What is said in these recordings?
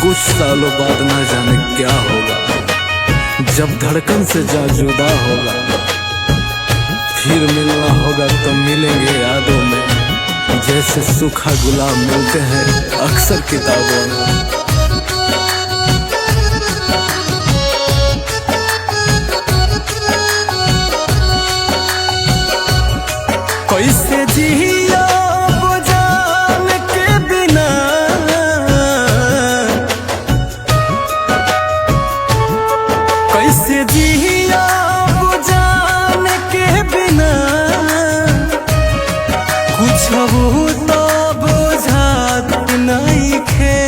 कुछ सालों बाद ना जाने क्या होगा, जब धड़कन से जा जुदा होगा। फिर मिलना होगा तो मिलेंगे यादों में, जैसे सूखा गुलाब मिलते हैं अक्सर किताबों में। कैसे जिया वो जान के बिना, कैसे जिया वो जान के बिना, कुछ वो तो बुझात नहीं खे।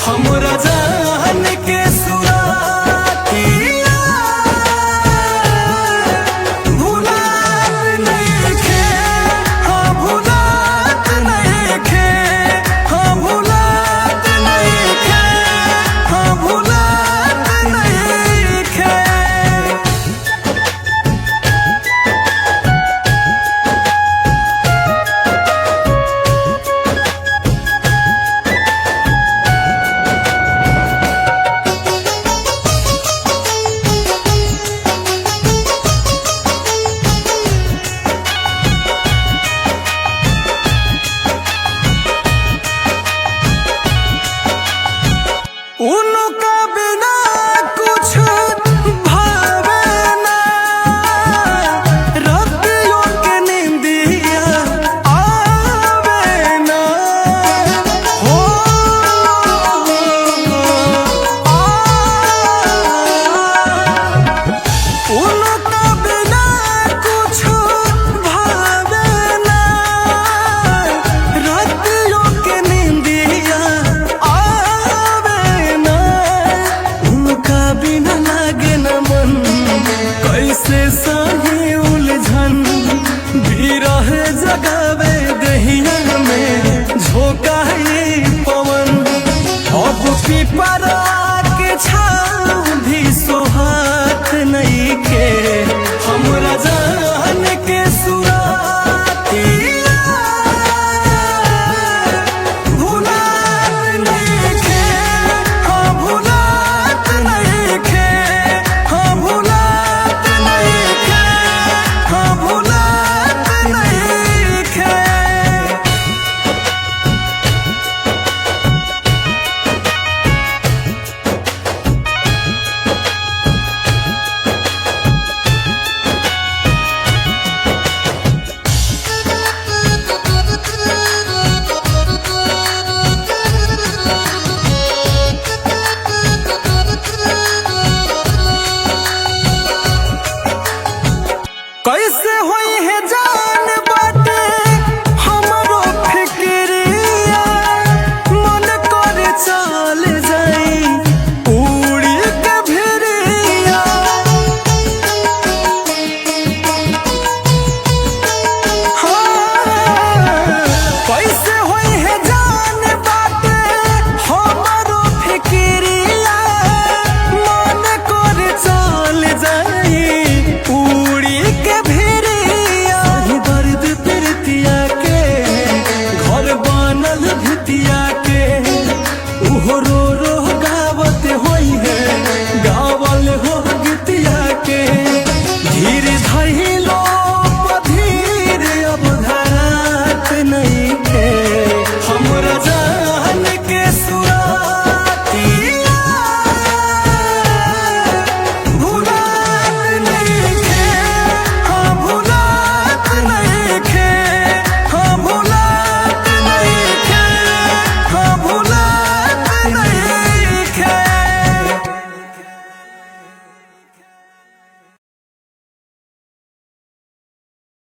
हमरा जान के सुरातिया भुलात नहीं खे, हाँ भुलात नहीं खे, हाँ भुलात नहीं खे, हाँ भुलात नहीं खे। उनका बिना कुछ भावे ना, रातियों के नींदिया आवे ना, हो उनका बिना कुछ भावे ना, रातियों के नींदिया बिना लागे न मन, कैसे सही उलझन बिरह जगावे दहिया में झोंकाई पवन। अब पिपरा के छाँव भी सोहात नहीं के, हमरा जान के सुरातिया भुलात नहीं खे, हाँ भुलात नहीं खे, हाँ भुलात नहीं खे, हाँ भुलात नहीं खे। कैसे होई है जान बाटे हमरो फिक्रिया, मन करे चल जाई उड़ी के भिरिया। हाँ, कैसे होई है जान बाटे हमरो फिक्रिया, मन करे चल जाई उड़ी के भिरिया। दर्द प्रीतिया के घर बनल भितिया